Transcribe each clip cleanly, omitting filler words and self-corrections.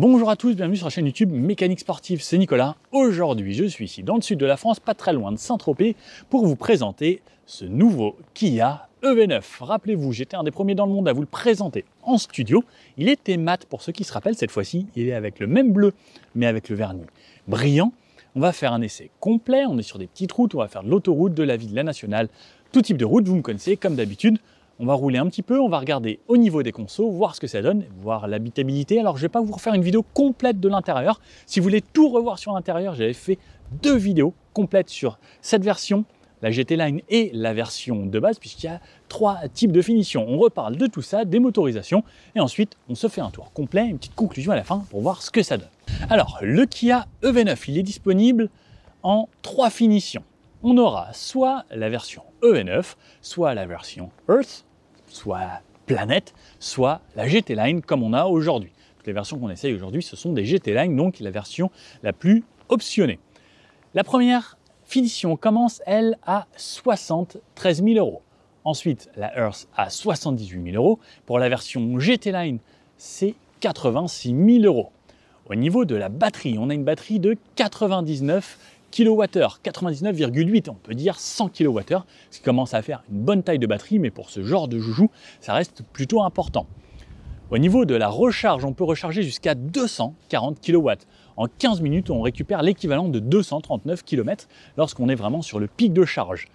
Bonjour à tous, bienvenue sur la chaîne YouTube Mécanique Sportive, c'est Nicolas. Aujourd'hui, je suis ici dans le sud de la France, pas très loin de Saint-Tropez, pour vous présenter ce nouveau Kia EV9. Rappelez-vous, j'étais un des premiers dans le monde à vous le présenter en studio. Il était mat, pour ceux qui se rappellent, cette fois-ci, il est avec le même bleu, mais avec le vernis brillant. On va faire un essai complet, on est sur des petites routes, on va faire de l'autoroute, de la ville, de la nationale, tout type de route, vous me connaissez, comme d'habitude. On va rouler un petit peu, on va regarder au niveau des consos, voir ce que ça donne, voir l'habitabilité. Alors je ne vais pas vous refaire une vidéo complète de l'intérieur. Si vous voulez tout revoir sur l'intérieur, j'avais fait 2 vidéos complètes sur cette version, la GT Line et la version de base, puisqu'il y a 3 types de finitions. On reparle de tout ça, des motorisations, et ensuite on se fait un tour complet, une petite conclusion à la fin pour voir ce que ça donne. Alors le Kia EV9, il est disponible en 3 finitions. On aura soit la version EV9, soit la version Earth, soit Planète, soit la GT Line comme on a aujourd'hui. Toutes les versions qu'on essaye aujourd'hui, ce sont des GT Line, donc la version la plus optionnée. La première finition commence, elle, à 73 000 €. Ensuite, la Earth à 78 000 €. Pour la version GT Line, c'est 86 000 €. Au niveau de la batterie, on a une batterie de 99 kWh, 99,8, on peut dire 100 kWh, ce qui commence à faire une bonne taille de batterie, mais pour ce genre de joujou, ça reste plutôt important. Au niveau de la recharge, on peut recharger jusqu'à 240 kW. En 15 minutes, on récupère l'équivalent de 239 km lorsqu'on est vraiment sur le pic de charge.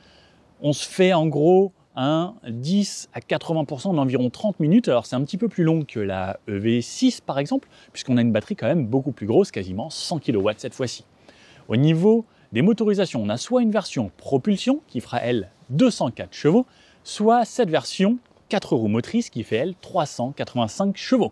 On se fait en gros un 10 à 80% en environ 30 minutes. Alors c'est un petit peu plus long que la EV6 par exemple, puisqu'on a une batterie quand même beaucoup plus grosse, quasiment 100 kW cette fois-ci. Au niveau des motorisations, on a soit une version propulsion qui fera elle 204 chevaux, soit cette version 4 roues motrices qui fait elle 385 chevaux.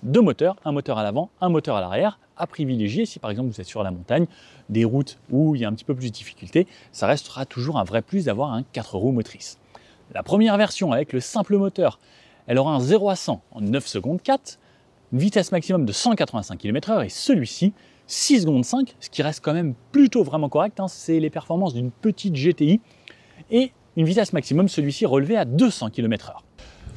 2 moteurs, un moteur à l'avant, un moteur à l'arrière, à privilégier si par exemple vous êtes sur la montagne, des routes où il y a un petit peu plus de difficultés, ça restera toujours un vrai plus d'avoir un 4 roues motrices. La première version avec le simple moteur, elle aura un 0 à 100 en 9 secondes 4, une vitesse maximum de 185 km/h et celui-ci 6 secondes 5, ce qui reste quand même plutôt vraiment correct, hein, c'est les performances d'une petite GTI, et une vitesse maximum, celui-ci relevé à 200 km/h.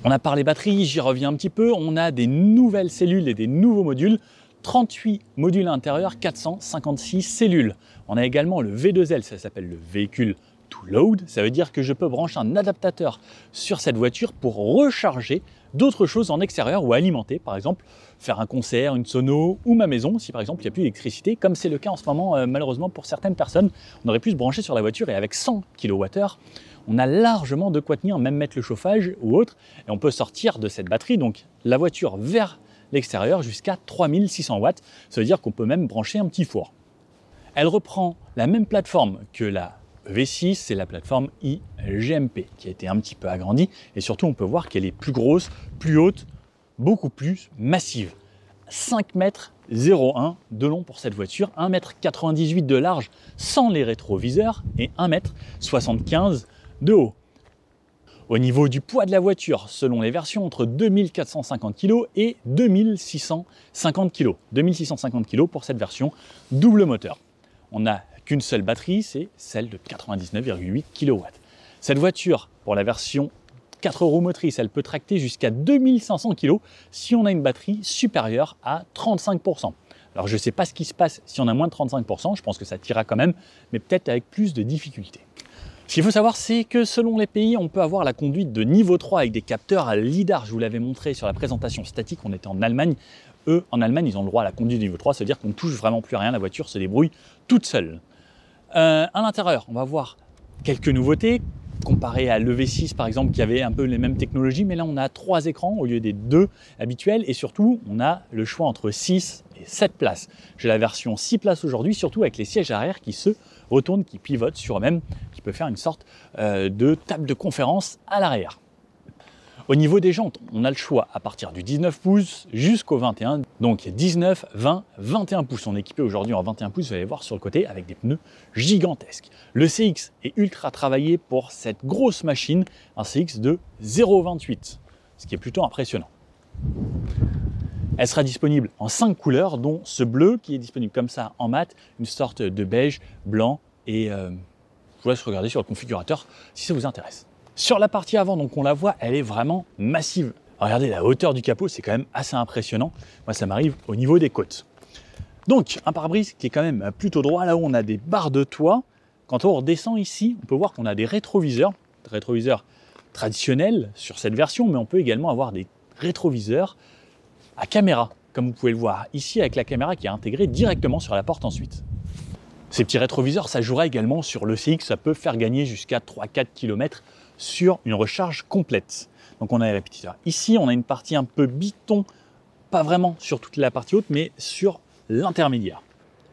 On a parlé batterie, j'y reviens un petit peu, on a des nouvelles cellules et des nouveaux modules, 38 modules à l'intérieur, 456 cellules. On a également le V2L, ça s'appelle le véhicule to load, ça veut dire que je peux brancher un adaptateur sur cette voiture pour recharger d'autres choses en extérieur ou alimenter, par exemple faire un concert, une sono ou ma maison, si par exemple il n'y a plus d'électricité, comme c'est le cas en ce moment malheureusement pour certaines personnes. On aurait pu se brancher sur la voiture et avec 100 kWh, on a largement de quoi tenir, même mettre le chauffage ou autre, et on peut sortir de cette batterie, donc la voiture vers l'extérieur jusqu'à 3600 watts, ça veut dire qu'on peut même brancher un petit four. Elle reprend la même plateforme que la V6, c'est la plateforme iGMP qui a été un petit peu agrandie et surtout on peut voir qu'elle est plus grosse, plus haute, beaucoup plus massive. 5,01 m de long pour cette voiture, 1,98 m de large sans les rétroviseurs et 1,75 m de haut. Au niveau du poids de la voiture, selon les versions, entre 2450 kg et 2650 kg. 2650 kg pour cette version double moteur. On n'a qu'une seule batterie, c'est celle de 99,8 kW. Cette voiture, pour la version 4 roues motrices, elle peut tracter jusqu'à 2500 kg si on a une batterie supérieure à 35%. Alors je ne sais pas ce qui se passe si on a moins de 35%, je pense que ça tirera quand même, mais peut-être avec plus de difficultés. Ce qu'il faut savoir, c'est que selon les pays, on peut avoir la conduite de niveau 3 avec des capteurs à lidar. Je vous l'avais montré sur la présentation statique, on était en Allemagne. Eux, en Allemagne, ils ont le droit à la conduite de niveau 3, c'est-à-dire qu'on ne touche vraiment plus à rien, la voiture se débrouille toute seule. À l'intérieur, on va voir quelques nouveautés, comparé à l'EV6 par exemple, qui avait un peu les mêmes technologies, mais là on a 3 écrans au lieu des 2 habituels, et surtout on a le choix entre 6 et 7 places. J'ai la version 6 places aujourd'hui, surtout avec les sièges arrière qui se retournent, qui pivotent sur eux-mêmes, qui peut faire une sorte de table de conférence à l'arrière. Au niveau des jantes, on a le choix à partir du 19 pouces jusqu'au 21, donc 19, 20, 21 pouces. On est équipé aujourd'hui en 21 pouces, vous allez voir sur le côté, avec des pneus gigantesques. Le CX est ultra travaillé pour cette grosse machine, un CX de 0,28, ce qui est plutôt impressionnant. Elle sera disponible en 5 couleurs, dont ce bleu qui est disponible comme ça en mat, une sorte de beige, blanc et je vous laisse regarder sur le configurateur si ça vous intéresse. Sur la partie avant, donc on la voit, elle est vraiment massive. Regardez la hauteur du capot, c'est quand même assez impressionnant. Moi, ça m'arrive au niveau des côtes. Donc, un pare-brise qui est quand même plutôt droit, là où on a des barres de toit. Quand on redescend ici, on peut voir qu'on a des rétroviseurs traditionnels sur cette version, mais on peut également avoir des rétroviseurs à caméra, comme vous pouvez le voir ici avec la caméra qui est intégrée directement sur la porte ensuite. Ces petits rétroviseurs, ça jouera également sur le CX, ça peut faire gagner jusqu'à 3-4 km sur une recharge complète. Donc on a les répétiteurs. Ici, on a une partie un peu biton, pas vraiment sur toute la partie haute, mais sur l'intermédiaire.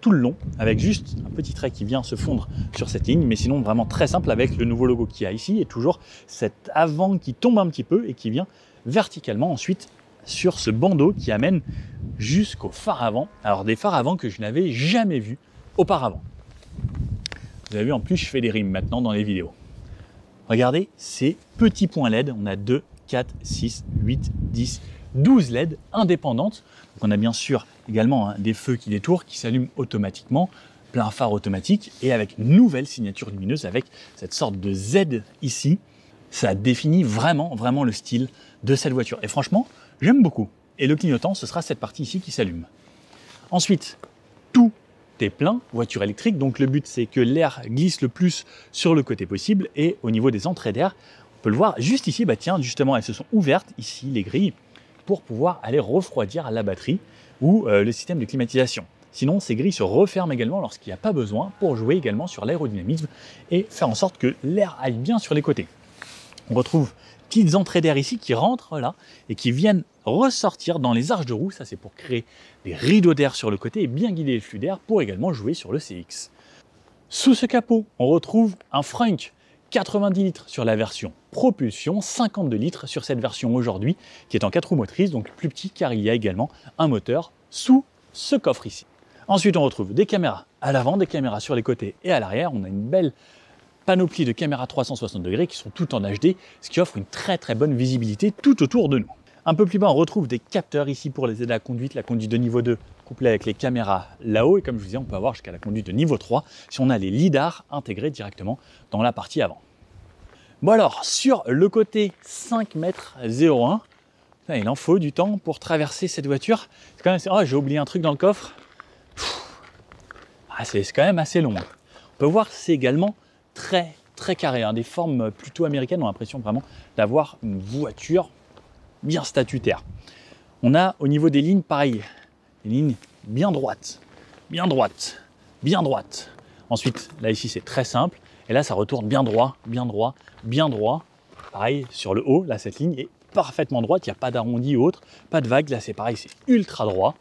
Tout le long, avec juste un petit trait qui vient se fondre sur cette ligne, mais sinon vraiment très simple avec le nouveau logo qu'il y a ici et toujours cet avant qui tombe un petit peu et qui vient verticalement ensuite sur ce bandeau qui amène jusqu'au phare avant. Alors des phares avant que je n'avais jamais vus auparavant. Vous avez vu, en plus je fais des rimes maintenant dans les vidéos. Regardez ces petits points LED, on a 2, 4, 6, 8, 10, 12 LED indépendantes. Donc on a bien sûr également des feux qui détournent, qui s'allument automatiquement, plein phare automatique et avec une nouvelle signature lumineuse avec cette sorte de Z ici. Ça définit vraiment le style de cette voiture. Et franchement, j'aime beaucoup. Et le clignotant, ce sera cette partie ici qui s'allume. Ensuite, tout est plein, voiture électrique, donc le but c'est que l'air glisse le plus sur le côté possible et au niveau des entrées d'air, on peut le voir juste ici, bah tiens, justement elles se sont ouvertes ici, les grilles, pour pouvoir aller refroidir la batterie ou le système de climatisation. Sinon, ces grilles se referment également lorsqu'il n'y a pas besoin pour jouer également sur l'aérodynamisme et faire en sorte que l'air aille bien sur les côtés. On retrouve petites entrées d'air ici qui rentrent là et qui viennent ressortir dans les arches de roue. Ça, c'est pour créer des rideaux d'air sur le côté et bien guider le flux d'air pour également jouer sur le CX. Sous ce capot, on retrouve un Frunk 90 litres sur la version propulsion, 52 litres sur cette version aujourd'hui qui est en 4 roues motrices, donc plus petit car il y a également un moteur sous ce coffre ici. Ensuite, on retrouve des caméras à l'avant, des caméras sur les côtés et à l'arrière. On a une belle panoplie de caméras 360 degrés qui sont toutes en HD, ce qui offre une très bonne visibilité tout autour de nous. Un peu plus bas, on retrouve des capteurs ici pour les aider à la conduite de niveau 2 couplée avec les caméras là-haut. Et comme je vous disais, on peut avoir jusqu'à la conduite de niveau 3 si on a les lidars intégrés directement dans la partie avant. Bon alors, sur le côté 5,01 m, il en faut du temps pour traverser cette voiture. C'est quand même assez... Oh, j'ai oublié un truc dans le coffre. Ah, c'est quand même assez long. On peut voir c'est également très carré, hein. Des formes plutôt américaines, on a l'impression vraiment d'avoir une voiture bien statutaire. On a au niveau des lignes, pareil, des lignes bien droites. Ensuite, là ici c'est très simple, et là ça retourne bien droit. Pareil, sur le haut, là cette ligne est parfaitement droite, il n'y a pas d'arrondi ou autre, pas de vague, là c'est pareil, c'est ultra droit.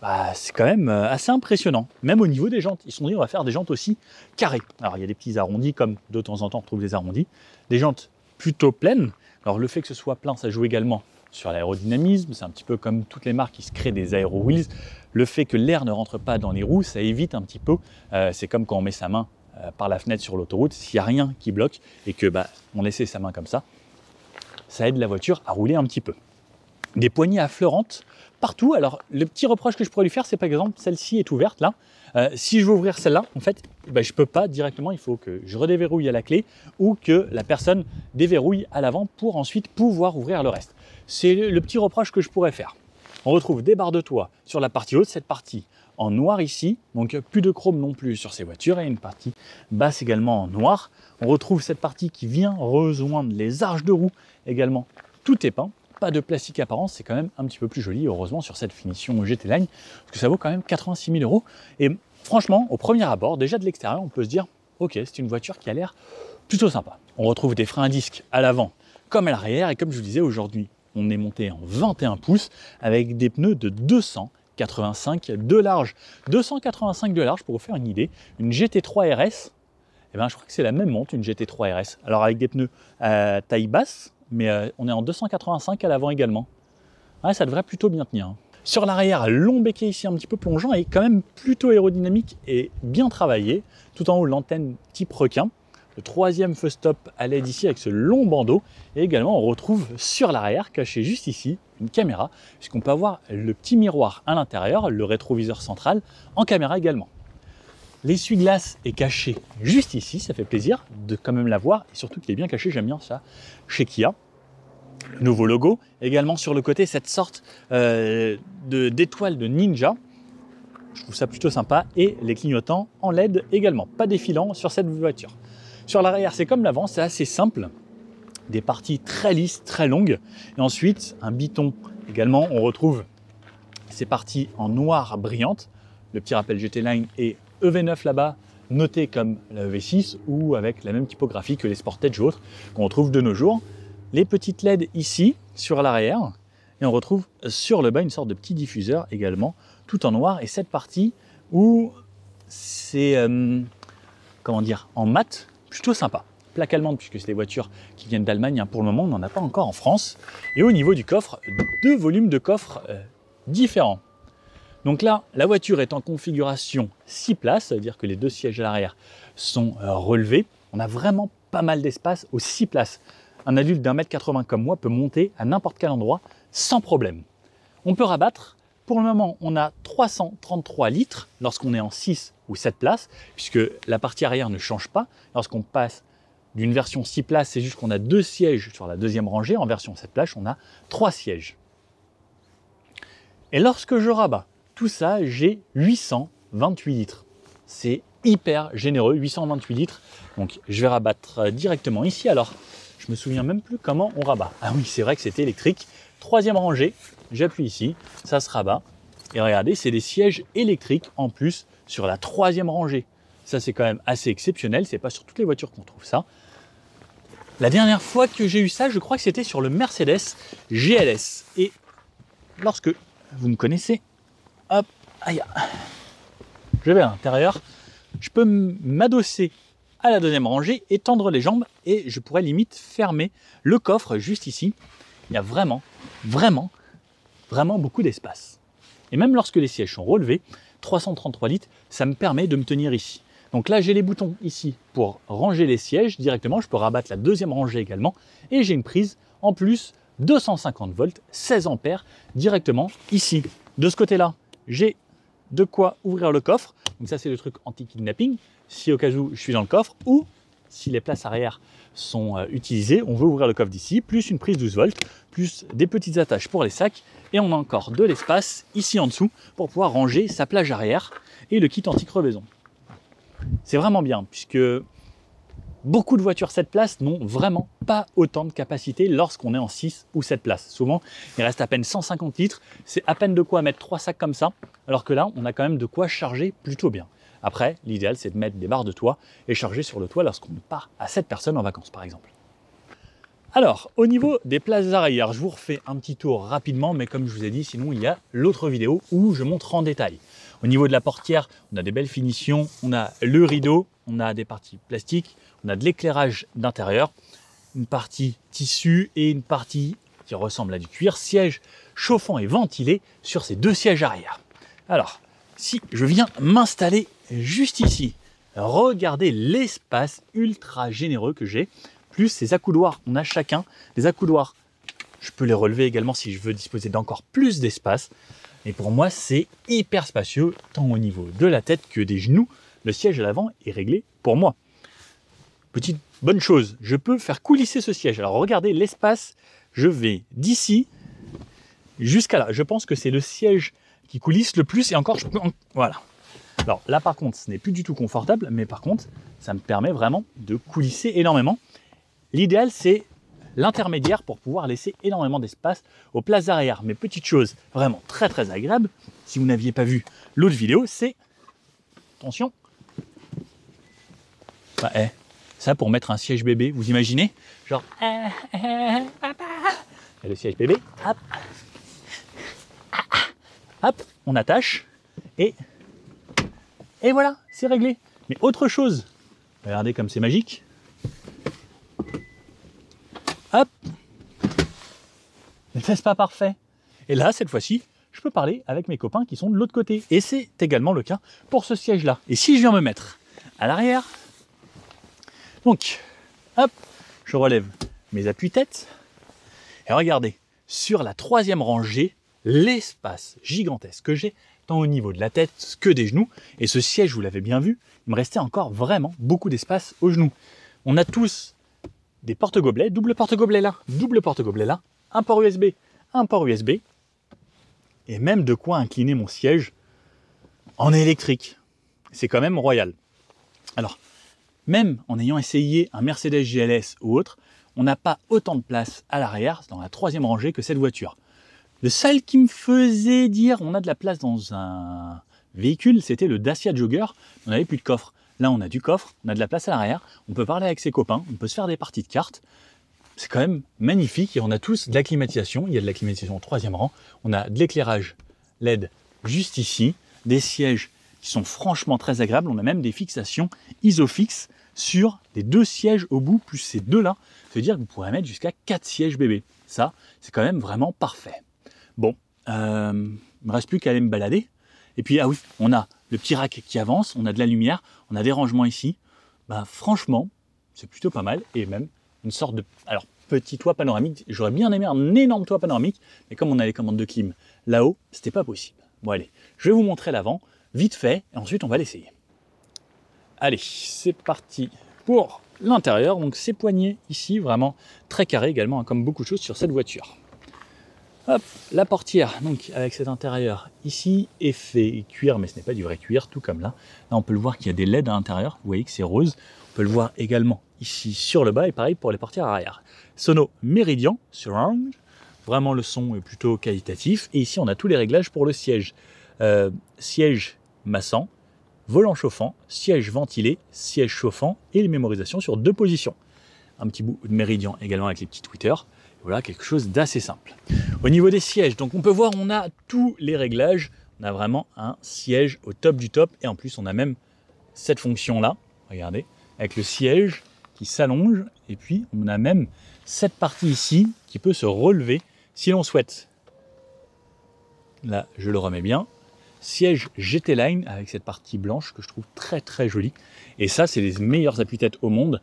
Bah, c'est quand même assez impressionnant, même au niveau des jantes. Ils se sont dit on va faire des jantes aussi carrées. Alors il y a des petits arrondis, comme de temps en temps on trouve des arrondis, des jantes plutôt pleines. Alors le fait que ce soit plein, ça joue également sur l'aérodynamisme, c'est un petit peu comme toutes les marques qui se créent des aero wheels. Le fait que l'air ne rentre pas dans les roues, ça évite un petit peu, c'est comme quand on met sa main par la fenêtre sur l'autoroute, s'il n'y a rien qui bloque et que on laissait sa main comme ça aide la voiture à rouler un petit peu. Des poignées affleurantes partout. Alors le petit reproche que je pourrais lui faire, c'est par exemple celle-ci est ouverte là. Si je veux ouvrir celle-là, en fait, je peux pas directement, il faut que je redéverrouille à la clé ou que la personne déverrouille à l'avant pour ensuite pouvoir ouvrir le reste. C'est le petit reproche que je pourrais faire. On retrouve des barres de toit sur la partie haute, cette partie en noir ici, donc plus de chrome non plus sur ces voitures, et une partie basse également en noir. On retrouve cette partie qui vient rejoindre les arches de roue également, tout est peint. Pas de plastique apparent, c'est quand même un petit peu plus joli, heureusement, sur cette finition GT Line, parce que ça vaut quand même 86 000 €. Et franchement, au premier abord, déjà de l'extérieur, on peut se dire, ok, c'est une voiture qui a l'air plutôt sympa. On retrouve des freins à disque à l'avant comme à l'arrière, et comme je vous disais, aujourd'hui, on est monté en 21 pouces avec des pneus de 285 de large. 285 de large, pour vous faire une idée, une GT3 RS, je crois que c'est la même monte, une GT3 RS. Alors avec des pneus à taille basse, mais on est en 285 à l'avant également. Ouais, ça devrait plutôt bien tenir. Sur l'arrière, long béquet ici un petit peu plongeant et quand même plutôt aérodynamique et bien travaillé. Tout en haut, l'antenne type requin. Le troisième feu stop à LED ici avec ce long bandeau. Et également, on retrouve sur l'arrière, caché juste ici, une caméra, puisqu'on peut avoir le petit miroir à l'intérieur, le rétroviseur central, en caméra également. L'essuie-glace est caché juste ici, ça fait plaisir de quand même la voir, et surtout qu'il est bien caché, j'aime bien ça chez Kia. Le nouveau logo. Également sur le côté, cette sorte d'étoile de ninja. Je trouve ça plutôt sympa. Et les clignotants en LED également. Pas défilants sur cette voiture. Sur l'arrière, c'est comme l'avant, c'est assez simple. Des parties très lisses, très longues. Et ensuite, un biton également. On retrouve ces parties en noir brillante. Le petit rappel GT Line et EV9 là-bas, noté comme la EV6 ou avec la même typographie que les Sportage ou autres qu'on retrouve de nos jours. Les petites LED ici sur l'arrière et on retrouve sur le bas une sorte de petit diffuseur également tout en noir et cette partie où c'est comment dire, en mat, plutôt sympa. Plaque allemande puisque c'est des voitures qui viennent d'Allemagne, hein, pour le moment on n'en a pas encore en France. Et au niveau du coffre, 2 volumes de coffre différents. Donc là, la voiture est en configuration 6 places, ça veut dire que les 2 sièges à l'arrière sont relevés. On a vraiment pas mal d'espace aux 6 places. Un adulte d'1m80 comme moi peut monter à n'importe quel endroit sans problème. On peut rabattre. Pour le moment, on a 333 litres lorsqu'on est en 6 ou 7 places, puisque la partie arrière ne change pas. Lorsqu'on passe d'une version 6 places, c'est juste qu'on a 2 sièges sur la deuxième rangée. En version 7 places, on a 3 sièges. Et lorsque je rabats tout ça, j'ai 828 litres. C'est hyper généreux, 828 litres. Donc je vais rabattre directement ici. Alors, je me souviens même plus comment on rabat. Ah oui, c'est vrai que c'était électrique. 3e rangée, j'appuie ici, ça se rabat. Et regardez, c'est des sièges électriques en plus sur la 3e rangée. Ça, c'est quand même assez exceptionnel. C'est pas sur toutes les voitures qu'on trouve ça. La dernière fois que j'ai eu ça, je crois que c'était sur le Mercedes GLS. Et lorsque vous me connaissez, hop, aïe, je vais à l'intérieur, je peux m'adosser à la 2e rangée, étendre les jambes et je pourrais limite fermer le coffre juste ici. Il y a vraiment beaucoup d'espace. Et même lorsque les sièges sont relevés, 333 litres, ça me permet de me tenir ici. Donc là, j'ai les boutons ici pour ranger les sièges directement. Je peux rabattre la 2e rangée également. Et j'ai une prise en plus 250 volts, 16 ampères directement ici. De ce côté-là, j'ai de quoi ouvrir le coffre. Donc ça, c'est le truc anti-kidnapping. Si au cas où je suis dans le coffre ou si les places arrière sont utilisées, on veut ouvrir le coffre d'ici, plus une prise 12 volts, plus des petites attaches pour les sacs. Et on a encore de l'espace ici en dessous pour pouvoir ranger sa plage arrière et le kit anti-crevaison. C'est vraiment bien puisque beaucoup de voitures 7 places n'ont vraiment pas autant de capacité lorsqu'on est en 6 ou 7 places. Souvent, il reste à peine 150 litres. C'est à peine de quoi mettre 3 sacs comme ça. Alors que là, on a quand même de quoi charger plutôt bien. Après, l'idéal, c'est de mettre des barres de toit et charger sur le toit lorsqu'on part à 7 personnes en vacances, par exemple. Alors, au niveau des places arrière, je vous refais un petit tour rapidement, mais comme je vous ai dit, sinon il y a l'autre vidéo où je montre en détail. Au niveau de la portière, on a des belles finitions, on a le rideau, on a des parties plastiques, on a de l'éclairage d'intérieur, une partie tissu et une partie qui ressemble à du cuir, siège chauffant et ventilé sur ces 2 sièges arrière. Alors, si je viens m'installer juste ici, regardez l'espace ultra généreux que j'ai, plus ces accoudoirs. On a chacun des accoudoirs. Je peux les relever également si je veux disposer d'encore plus d'espace. Et pour moi, c'est hyper spacieux, tant au niveau de la tête que des genoux. Le siège à l'avant est réglé pour moi. Petite bonne chose, je peux faire coulisser ce siège. Alors regardez l'espace, je vais d'ici jusqu'à là. Je pense que c'est le siège qui coulisse le plus et encore je peux... Voilà. Alors là par contre, ce n'est plus du tout confortable, mais par contre, ça me permet vraiment de coulisser énormément. L'idéal, c'est l'intermédiaire pour pouvoir laisser énormément d'espace aux places arrière. Mais petite chose vraiment très très agréable, si vous n'aviez pas vu l'autre vidéo, c'est... Attention. Bah, ça pour mettre un siège bébé, vous imaginez? Genre... papa. Et le siège bébé, hop. Hop, on attache. Et voilà, c'est réglé. Mais autre chose, regardez comme c'est magique. Hop, n'est-ce pas parfait? Et là, cette fois-ci, je peux parler avec mes copains qui sont de l'autre côté. Et c'est également le cas pour ce siège-là. Et si je viens me mettre à l'arrière, donc, hop, je relève mes appuis-têtes. Et regardez, sur la 3e rangée, l'espace gigantesque que j'ai, tant au niveau de la tête que des genoux. Et ce siège, vous l'avez bien vu, il me restait encore vraiment beaucoup d'espace aux genoux. On a tous des porte-gobelets, double porte-gobelet là, double porte-gobelet là, un port USB, un port USB, et même de quoi incliner mon siège en électrique. C'est quand même royal. Alors, même en ayant essayé un Mercedes GLS ou autre, on n'a pas autant de place à l'arrière, dans la troisième rangée, que cette voiture. Le seul qui me faisait dire on a de la place dans un véhicule, c'était le Dacia Jogger. On n'avait plus de coffre. Là, on a du coffre, on a de la place à l'arrière, on peut parler avec ses copains, on peut se faire des parties de cartes. C'est quand même magnifique et on a tous de la climatisation. Il y a de la climatisation au troisième rang. On a de l'éclairage LED juste ici, des sièges qui sont franchement très agréables. On a même des fixations Isofix sur les 2 sièges au bout, plus ces 2-là. Ça veut dire que vous pourrez mettre jusqu'à 4 sièges bébé. Ça, c'est quand même vraiment parfait. Bon, il ne me reste plus qu'à aller me balader. Et puis, ah oui, on a le petit rack qui avance, on a de la lumière, on a des rangements ici. Bah, franchement, c'est plutôt pas mal. Et même une sorte de... Alors, petit toit panoramique. J'aurais bien aimé un énorme toit panoramique. Mais comme on a les commandes de clim là-haut, c'était pas possible. Bon, allez, je vais vous montrer l'avant, vite fait. Et ensuite, on va l'essayer. Allez, c'est parti pour l'intérieur. Donc, ces poignées ici, vraiment très carrés également, hein, comme beaucoup de choses sur cette voiture. Hop, la portière, donc avec cet intérieur ici, effet cuir, mais ce n'est pas du vrai cuir, tout comme là. Là, on peut le voir qu'il y a des LED à l'intérieur, vous voyez que c'est rose. On peut le voir également ici sur le bas, et pareil pour les portières arrière. Sono Meridian Surround, vraiment le son est plutôt qualitatif. Et ici, on a tous les réglages pour le siège. Siège massant, volant chauffant, siège ventilé, siège chauffant et les mémorisations sur 2 positions. Un petit bout de Meridian également avec les petits tweeters. Voilà, quelque chose d'assez simple. Au niveau des sièges, donc on peut voir, on a tous les réglages. On a vraiment un siège au top du top. Et en plus, on a même cette fonction-là, regardez, avec le siège qui s'allonge. Et puis, on a même cette partie ici qui peut se relever si l'on souhaite. Là, je le remets bien. Siège GT Line avec cette partie blanche que je trouve très très jolie. Et ça, c'est les meilleurs appuis-têtes au monde.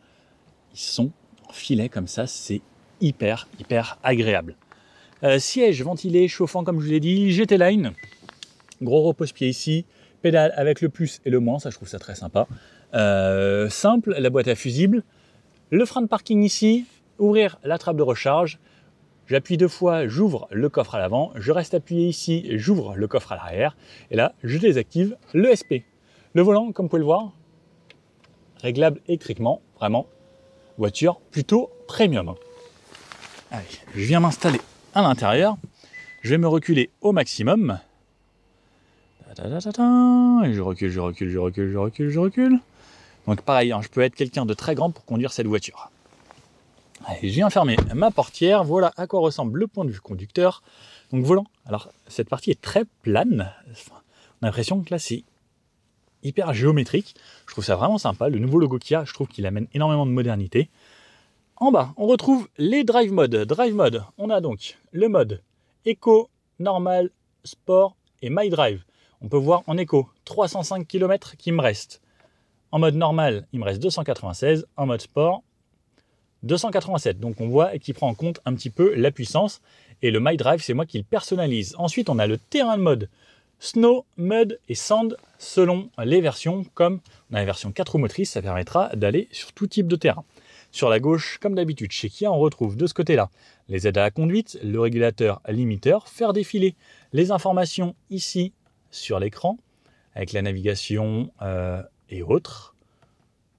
Ils sont en filet comme ça, c'est hyper agréable. Siège ventilé, chauffant comme je vous l'ai dit, GT Line, gros repose-pied ici, pédale avec le plus et le moins, ça je trouve ça très sympa. Simple, la boîte à fusibles, le frein de parking ici, ouvrir la trappe de recharge, j'appuie 2 fois, j'ouvre le coffre à l'avant, je reste appuyé ici, j'ouvre le coffre à l'arrière, et là je désactive le SP. Le volant, comme vous pouvez le voir, réglable électriquement, vraiment, voiture plutôt premium. Allez, je viens m'installer à l'intérieur. Je vais me reculer au maximum. Et je recule. Donc pareil, hein, je peux être quelqu'un de très grand pour conduire cette voiture. Allez, je viens fermer ma portière. Voilà à quoi ressemble le point de vue conducteur. Donc volant. Alors cette partie est très plane. On a l'impression que là c'est hyper géométrique. Je trouve ça vraiment sympa. Le nouveau logo Kia, je trouve qu'il amène énormément de modernité. En bas, on retrouve les drive modes. Drive mode, on a donc le mode Eco, Normal, Sport et My Drive. On peut voir en Eco 305 km qui me reste. En mode normal, il me reste 296. En mode Sport, 287. Donc on voit qu'il prend en compte un petit peu la puissance. Et le My Drive, c'est moi qui le personnalise. Ensuite, on a le terrain de mode Snow, Mud et Sand selon les versions. Comme on a la version 4 roues motrices, ça permettra d'aller sur tout type de terrain. Sur la gauche, comme d'habitude, chez Kia, on retrouve de ce côté-là les aides à la conduite, le régulateur limiteur, faire défiler les informations ici sur l'écran, avec la navigation et autres,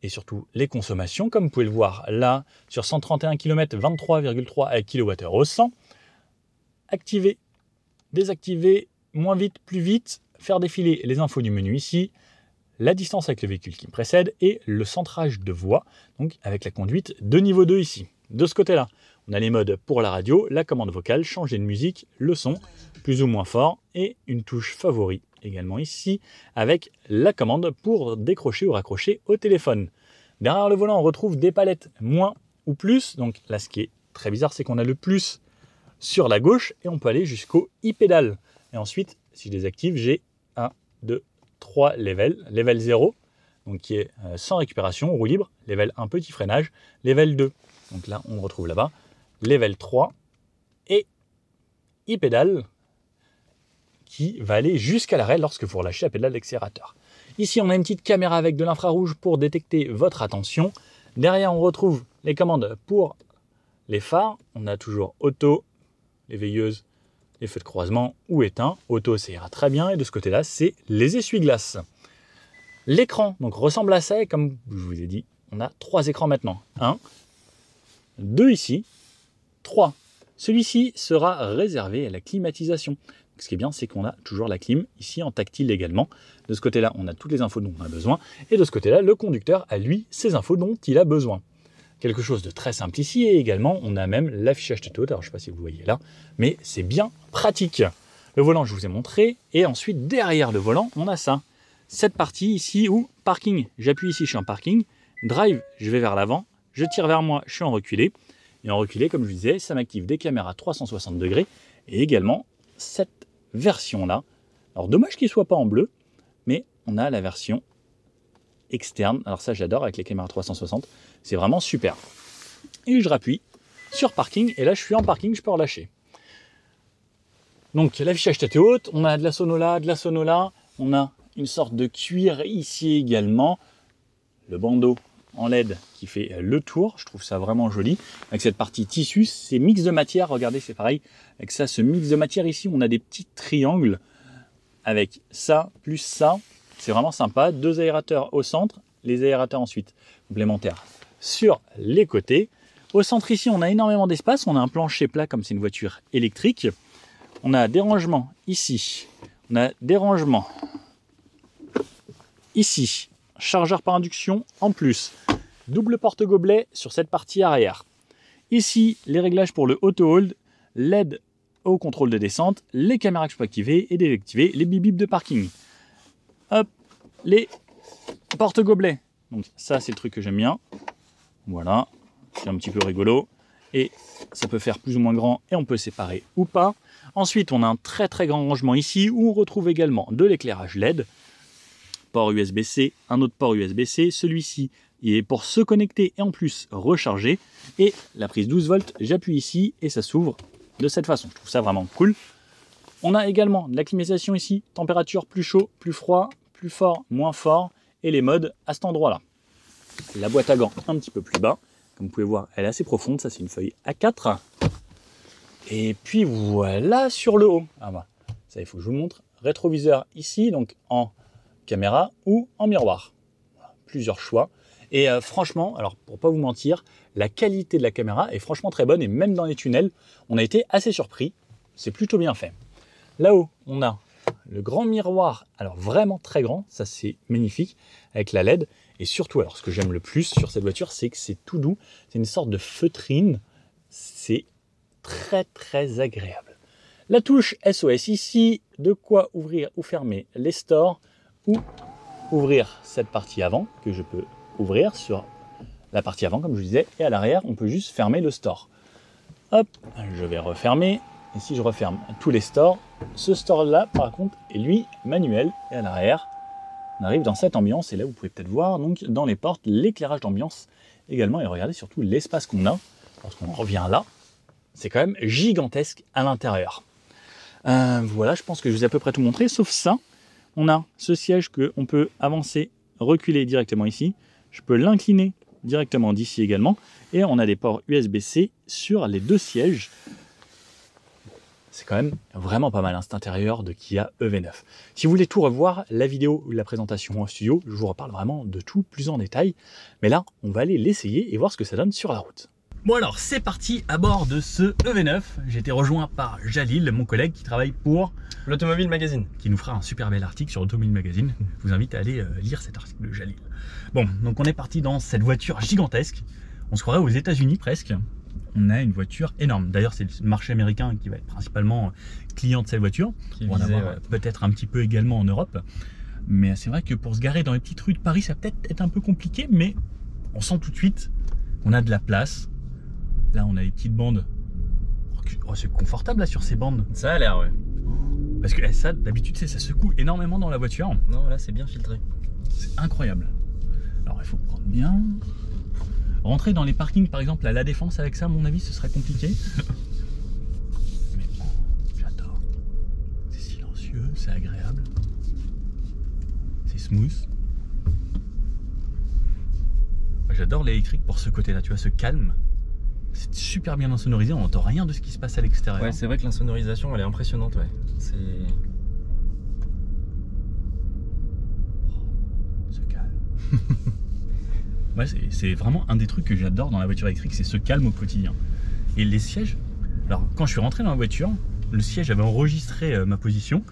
et surtout les consommations, comme vous pouvez le voir là, sur 131 km, 23,3 kWh au 100. Activer, désactiver, moins vite, plus vite, faire défiler les infos du menu ici, la distance avec le véhicule qui me précède et le centrage de voix, donc avec la conduite de niveau 2 ici. De ce côté-là, on a les modes pour la radio, la commande vocale, changer de musique, le son, plus ou moins fort, et une touche favori également ici, avec la commande pour décrocher ou raccrocher au téléphone. Derrière le volant, on retrouve des palettes moins ou plus, donc là ce qui est très bizarre, c'est qu'on a le plus sur la gauche, et on peut aller jusqu'au e-pédale. Et ensuite, si je désactive, j'ai 1, 2, 3 levels. Level 0, donc qui est sans récupération, roue libre. Level 1, petit freinage. Level 2, donc là, on le retrouve là-bas. Level 3 et e-pédale qui va aller jusqu'à l'arrêt lorsque vous relâchez la pédale d'accélérateur. Ici, on a une petite caméra avec de l'infrarouge pour détecter votre attention. Derrière, on retrouve les commandes pour les phares. On a toujours auto, les veilleuses, les feux de croisement ou éteints. Auto, ça ira très bien. Et de ce côté-là, c'est les essuie-glaces. L'écran donc ressemble à ça. Et comme je vous ai dit, on a 3 écrans maintenant. 1, 2 ici, 3. Celui-ci sera réservé à la climatisation. Ce qui est bien, c'est qu'on a toujours la clim ici en tactile également. De ce côté-là, on a toutes les infos dont on a besoin. Et de ce côté-là, le conducteur a lui ses infos dont il a besoin. Quelque chose de très simple ici. Et également, on a même l'affichage tête-haute. Alors, je ne sais pas si vous voyez là, mais c'est bien pratique. Le volant, je vous ai montré. Et ensuite, derrière le volant, on a ça. Cette partie ici où parking. J'appuie ici, je suis en parking. Drive, je vais vers l'avant. Je tire vers moi, je suis en reculé. Et en reculé, comme je vous disais, ça m'active des caméras 360 degrés. Et également, cette version-là. Alors, dommage qu'il ne soit pas en bleu, mais on a la version externe. Alors ça, j'adore avec les caméras 360. C'est vraiment super. Et je rappuie sur parking. Et là, je suis en parking, je peux relâcher. Donc, l'affichage tête haute. On a de la sono là. On a une sorte de cuir ici également. Le bandeau en LED qui fait le tour. Je trouve ça vraiment joli. Avec cette partie tissu, c'est mix de matière. Regardez, c'est pareil. Avec ça, ce mix de matière ici, on a des petits triangles avec ça plus ça. C'est vraiment sympa. 2 aérateurs au centre, les aérateurs ensuite complémentaires sur les côtés. Au centre ici, on a énormément d'espace. On a un plancher plat comme c'est une voiture électrique. On a des rangements ici. On a des rangements ici. Chargeur par induction en plus. Double porte-gobelet sur cette partie arrière. Ici, les réglages pour le auto-hold, LED au contrôle de descente, les caméras que je peux activer et désactiver, les bip-bip de parking. Hop, les porte-gobelets. Donc ça, c'est le truc que j'aime bien. Voilà, c'est un petit peu rigolo. Et ça peut faire plus ou moins grand et on peut séparer ou pas. Ensuite, on a un très très grand rangement ici où on retrouve également de l'éclairage LED. Port USB-C, un autre port USB-C. Celui-ci, il est pour se connecter et en plus recharger. Et la prise 12 volts, j'appuie ici et ça s'ouvre de cette façon. Je trouve ça vraiment cool. On a également de la climatisation ici. Température plus chaud, plus froid, plus fort, moins fort. Et les modes à cet endroit-là. La boîte à gants un petit peu plus bas. Comme vous pouvez voir, elle est assez profonde. Ça, c'est une feuille A4. Et puis voilà sur le haut. Ah bah, ça, il faut que je vous montre. Rétroviseur ici, donc en caméra ou en miroir. Voilà, plusieurs choix. Et franchement, alors pour pas vous mentir, la qualité de la caméra est franchement très bonne et même dans les tunnels, on a été assez surpris. C'est plutôt bien fait. Là-haut, on a le grand miroir, alors vraiment très grand, ça c'est magnifique, avec la LED. Et surtout, alors ce que j'aime le plus sur cette voiture, c'est que c'est tout doux. C'est une sorte de feutrine. C'est très très agréable. La touche SOS ici, de quoi ouvrir ou fermer les stores ou ouvrir cette partie avant que je peux ouvrir sur la partie avant comme je vous disais et à l'arrière on peut juste fermer le store. Hop, je vais refermer et si je referme tous les stores, ce store là par contre est lui manuel et à l'arrière on arrive dans cette ambiance et là vous pouvez peut-être voir donc dans les portes l'éclairage d'ambiance également et regardez surtout l'espace qu'on a lorsqu'on revient là, c'est quand même gigantesque à l'intérieur. Voilà, je pense que je vous ai à peu près tout montré sauf ça. On a ce siège qu'on peut avancer, reculer directement ici. Je peux l'incliner directement d'ici également. Et on a des ports USB-C sur les 2 sièges. C'est quand même vraiment pas mal, hein, cet intérieur de Kia EV9. Si vous voulez tout revoir, la vidéo ou la présentation en studio, je vous reparle vraiment de tout plus en détail. Mais là, on va aller l'essayer et voir ce que ça donne sur la route. Bon alors, c'est parti à bord de ce EV9. J'ai été rejoint par Jalil, mon collègue qui travaille pour l'Automobile Magazine. Qui nous fera un super bel article sur Automobile Magazine. Je vous invite à aller lire cet article de Jalil. Bon, donc on est parti dans cette voiture gigantesque. On se croirait aux États-Unis presque. On a une voiture énorme. D'ailleurs, c'est le marché américain qui va être principalement client de cette voiture. On va en avoir peut-être un petit peu également en Europe. Mais c'est vrai que pour se garer dans les petites rues de Paris, ça peut être un peu compliqué, mais on sent tout de suite qu'on a de la place. Là, on a les petites bandes. Oh, c'est confortable là sur ces bandes. Ça a l'air, ouais. Parce que ça, d'habitude, ça secoue énormément dans la voiture. Non, là, c'est bien filtré. C'est incroyable. Alors, il faut prendre bien. Rentrer dans les parkings, par exemple, à La Défense avec ça, à mon avis, ce serait compliqué. Mais bon, j'adore. C'est silencieux, c'est agréable. C'est smooth. j'adore l'électrique pour ce côté-là, tu vois, ce calme. C'est super bien insonorisé, on n'entend rien de ce qui se passe à l'extérieur. Ouais, c'est vrai que l'insonorisation, elle est impressionnante, ouais. C'est... Ce calme. Ouais, c'est vraiment un des trucs que j'adore dans la voiture électrique, c'est ce calme au quotidien. Et les sièges, alors quand je suis rentré dans la voiture, le siège avait enregistré ma position.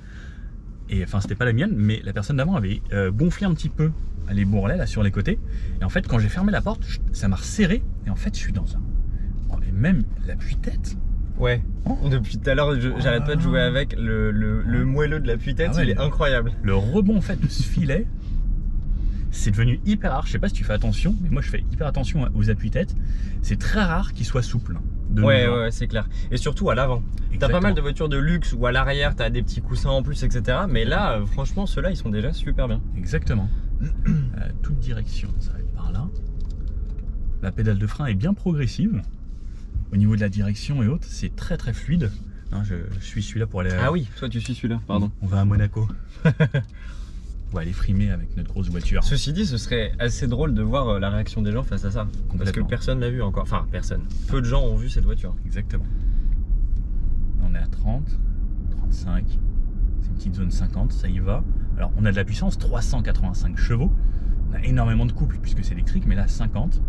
Et enfin, c'était pas la mienne, mais la personne d'avant avait gonflé un petit peu les bourrelets là sur les côtés. Et en fait, quand j'ai fermé la porte, ça m'a resserré. Et en fait, je suis dans un... Oh, et même l'appui-tête. Ouais, depuis tout à l'heure, j'arrête pas de jouer avec le moelleux de l'appui-tête, il est incroyable. Le rebond en fait de ce filet, c'est devenu hyper rare. Je sais pas si tu fais attention, mais moi je fais hyper attention aux appuis-têtes. C'est très rare qu'il soit souple. Ouais, c'est clair. Et surtout à l'avant. T'as pas mal de voitures de luxe où à l'arrière t'as des petits coussins en plus, etc. Mais là, franchement, ceux-là, ils sont déjà super bien. Exactement. Toute direction, ça va être par là. La pédale de frein est bien progressive. Au niveau de la direction et autres, c'est très très fluide. Non, je suis celui-là pour aller... Ah oui, toi tu suis celui-là, pardon. On va à Monaco. On va aller frimer avec notre grosse voiture. Ceci dit, ce serait assez drôle de voir la réaction des gens face à ça. Parce que personne l'a vu encore. Enfin, personne. Peu de gens ont vu cette voiture. Exactement. On est à 30, 35. C'est une petite zone 50, ça y va. Alors, on a de la puissance, 385 chevaux. On a énormément de couple puisque c'est électrique, mais là, 50.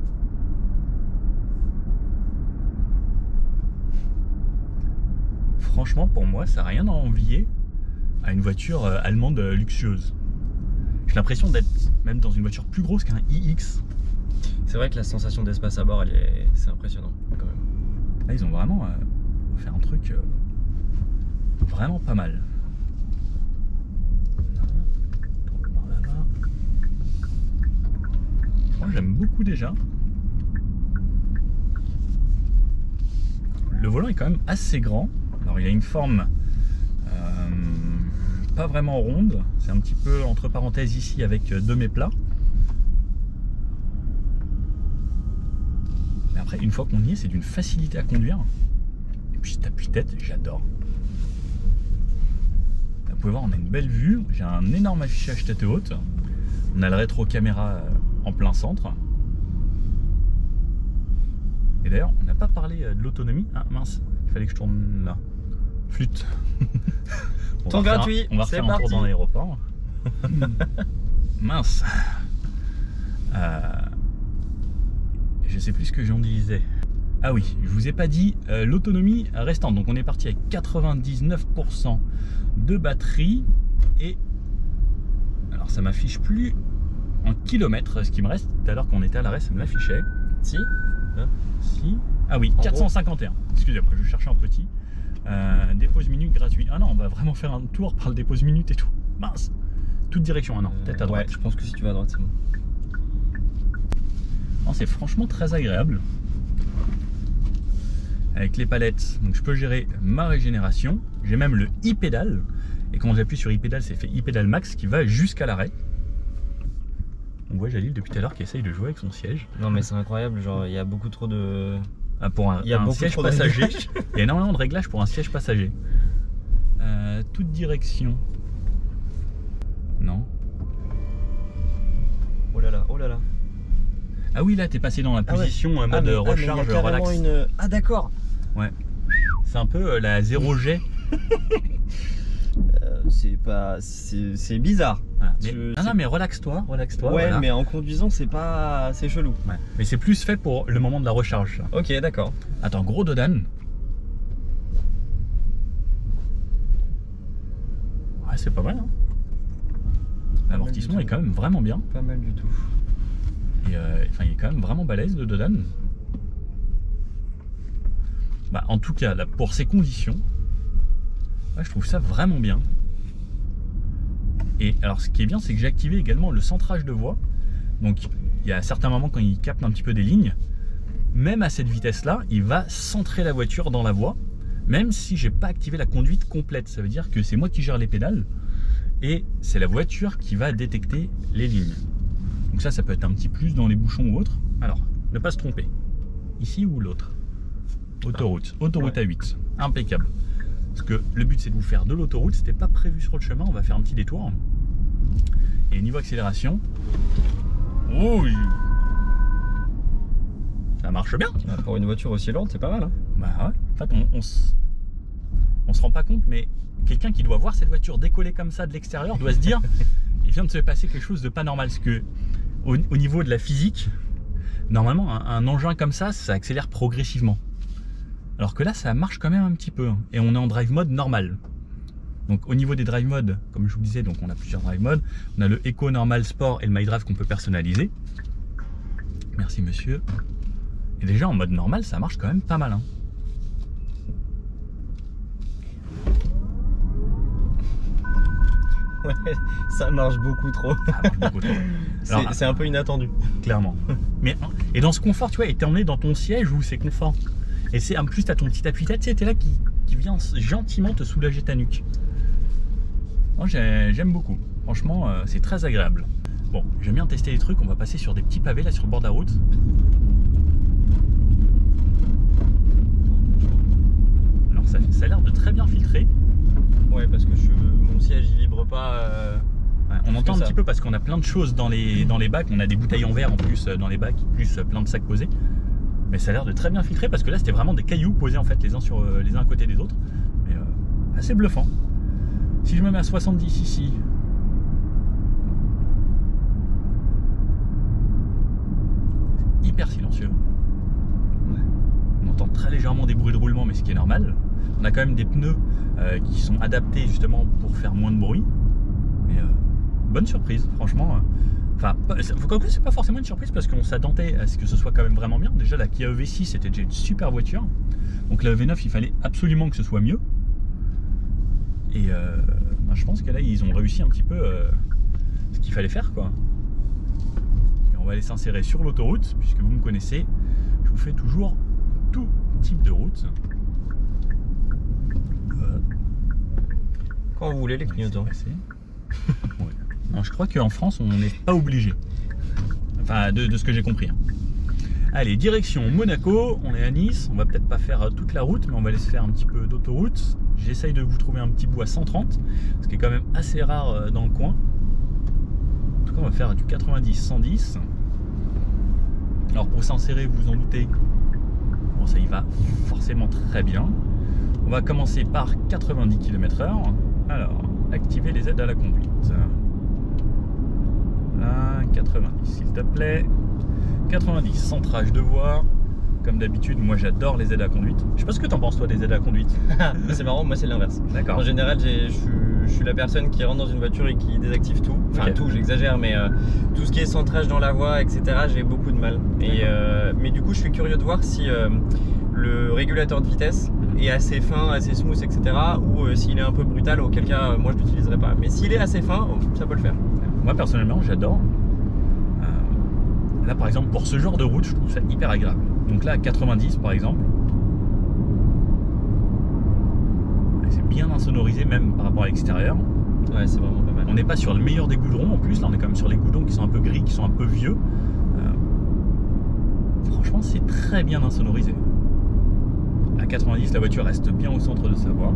Franchement, pour moi, ça n'a rien à envier à une voiture allemande luxueuse. J'ai l'impression d'être même dans une voiture plus grosse qu'un iX. C'est vrai que la sensation d'espace à bord, c'est impressionnant quand même. Là, ils ont vraiment fait un truc vraiment pas mal. Par là-bas. Moi, j'aime beaucoup déjà. Le volant est quand même assez grand. Alors, il a une forme pas vraiment ronde, c'est un petit peu entre parenthèses ici avec deux mets plats. Mais après, une fois qu'on y est, c'est d'une facilité à conduire. Et puis cet appuie-tête, j'adore. Vous pouvez voir, on a une belle vue. J'ai un énorme affichage tête haute. On a le rétro-caméra en plein centre. Et d'ailleurs, on n'a pas parlé de l'autonomie. Ah mince, il fallait que je tourne là. Flûte. Ton gratuit, on va refaire un tour dans l'aéroport. Mince. Je sais plus ce que j'en disais. Ah oui, je vous ai pas dit l'autonomie restante. Donc on est parti avec 99% de batterie. Et alors ça m'affiche plus en kilomètres ce qui me reste. Tout à l'heure quand on était à l'arrêt, ça me l'affichait. Si. Si. Ah oui, 451. Excusez-moi, je cherchais un petit. Dépose minute gratuit. Ah non, on va vraiment faire un tour par le dépose minute et tout. Mince. Toute direction. Ah non, peut-être à droite. Ouais, je pense que si tu vas à droite, c'est bon. Non, c'est franchement très agréable. Avec les palettes, donc je peux gérer ma régénération. J'ai même le e-pédale. Et quand j'appuie sur e-pédale, c'est fait e-pédale max qui va jusqu'à l'arrêt. On voit Jalil depuis tout à l'heure qui essaye de jouer avec son siège. Non mais c'est incroyable, genre il y a beaucoup trop de... Pour un siège passager, il y a énormément de réglages pour un siège passager. Toute direction. Non. Oh là là, oh là là. Ah oui, là t'es passé dans la position mode recharge relax. Ah d'accord. Ouais. C'est un peu la 0 G. C'est pas... c'est bizarre. Ah, non mais relaxe-toi, relaxe-toi. Ouais, voilà. mais en conduisant c'est pas... c'est chelou. Ouais. Mais c'est plus fait pour le moment de la recharge. Ça. Ok, d'accord. Attends, gros dodan. Ouais, c'est pas mal. Hein. L'amortissement est quand même vraiment bien. Pas mal du tout. Et enfin, il est quand même vraiment balèze le dodan. Bah, en tout cas, là, pour ces conditions, ouais, je trouve ça vraiment bien. Et alors ce qui est bien, c'est que j'ai activé également le centrage de voix. Donc il y a certains moments quand il capte un petit peu des lignes, même à cette vitesse là, il va centrer la voiture dans la voie, même si j'ai pas activé la conduite complète. Ça veut dire que c'est moi qui gère les pédales et c'est la voiture qui va détecter les lignes. Donc ça peut être un petit plus dans les bouchons ou autre. Alors, ne pas se tromper. Ici ou l'autre. Autoroute. Autoroute ouais. A8. Impeccable. Parce que le but c'est de vous faire de l'autoroute, c'était pas prévu sur le chemin, on va faire un petit détour. Et niveau accélération, oh, ça marche bien. Pour une voiture aussi lente, c'est pas mal. Hein. Bah ouais. En fait, on se rend pas compte, mais quelqu'un qui doit voir cette voiture décoller comme ça de l'extérieur doit se dire il vient de se passer quelque chose de pas normal. Parce que au niveau de la physique, normalement, un engin comme ça accélère progressivement. Alors que là, ça marche quand même un petit peu. Et on est en drive mode normal. Donc au niveau des drive modes, comme je vous disais, donc on a plusieurs drive modes. On a le Eco, Normal, Sport et le My Drive qu'on peut personnaliser. Merci monsieur. Et déjà en mode normal, ça marche quand même pas mal. Hein. Ouais, ça marche beaucoup trop. C'est un peu inattendu. Clairement. Mais, et dans ce confort, tu vois, et t'es emmené dans ton siège où c'est confort. Et c'est en plus, t'as ton petit appui-tête, tu sais, t'es là qui vient gentiment te soulager ta nuque. Moi, j'aime beaucoup. Franchement, c'est très agréable. Bon, j'aime bien tester les trucs. On va passer sur des petits pavés là sur le bord de la route. Alors, ça a l'air de très bien filtrer. Ouais, parce que mon siège il vibre pas. Ouais, on entend un petit peu parce qu'on a plein de choses dans les bacs. On a des bouteilles en verre en plus dans les bacs, plus plein de sacs posés. Mais ça a l'air de très bien filtrer parce que là c'était vraiment des cailloux posés en fait les uns à côté des autres. Mais assez bluffant. Si je me mets à 70 ici, c'est hyper silencieux. Ouais. On entend très légèrement des bruits de roulement, mais ce qui est normal. On a quand même des pneus qui sont adaptés justement pour faire moins de bruit. Mais bonne surprise, franchement. Enfin, c'est pas forcément une surprise parce qu'on s'attendait à ce que ce soit quand même vraiment bien. Déjà, la Kia EV6 c'était déjà une super voiture. Donc la EV9, il fallait absolument que ce soit mieux. Et je pense que là, ils ont réussi un petit peu ce qu'il fallait faire, quoi. Et on va aller s'insérer sur l'autoroute, puisque vous me connaissez, je vous fais toujours tout type de route. Quand vous voulez, les clignotants. Ouais. Non, je crois qu'en France, on n'est pas obligé. Enfin, de ce que j'ai compris. Allez, direction Monaco. On est à Nice. On va peut-être pas faire toute la route, mais on va aller se faire un petit peu d'autoroute. J'essaye de vous trouver un petit bout à 130, ce qui est quand même assez rare dans le coin. En tout cas, on va faire du 90-110. Alors, pour s'insérer, vous vous en doutez, bon, ça y va forcément très bien. On va commencer par 90 km/h. Alors, activer les aides à la conduite. Là, 90 s'il te plaît. 90, centrage de voie. Comme d'habitude, moi j'adore les aides à la conduite. Je sais pas ce que t'en penses toi des aides à la conduite. C'est marrant, moi c'est l'inverse. D'accord. En général, je suis la personne qui rentre dans une voiture et qui désactive tout. Enfin okay. Tout, j'exagère, mais tout ce qui est centrage dans la voie, etc. J'ai beaucoup de mal. Et, mais du coup, je suis curieux de voir si le régulateur de vitesse est assez fin, assez smooth, etc. Ou s'il est un peu brutal, auquel cas moi je l'utiliserai pas. Mais s'il est assez fin, ça peut le faire. Moi personnellement, j'adore. Là par exemple, pour ce genre de route, je trouve ça hyper agréable. Donc là à 90 par exemple, c'est bien insonorisé même par rapport à l'extérieur. Ouais, c'est vraiment pas mal. On n'est pas sur le meilleur des goudrons en plus, là on est quand même sur les goudrons qui sont un peu gris, qui sont un peu vieux. Franchement c'est très bien insonorisé. À 90 la voiture reste bien au centre de sa voie.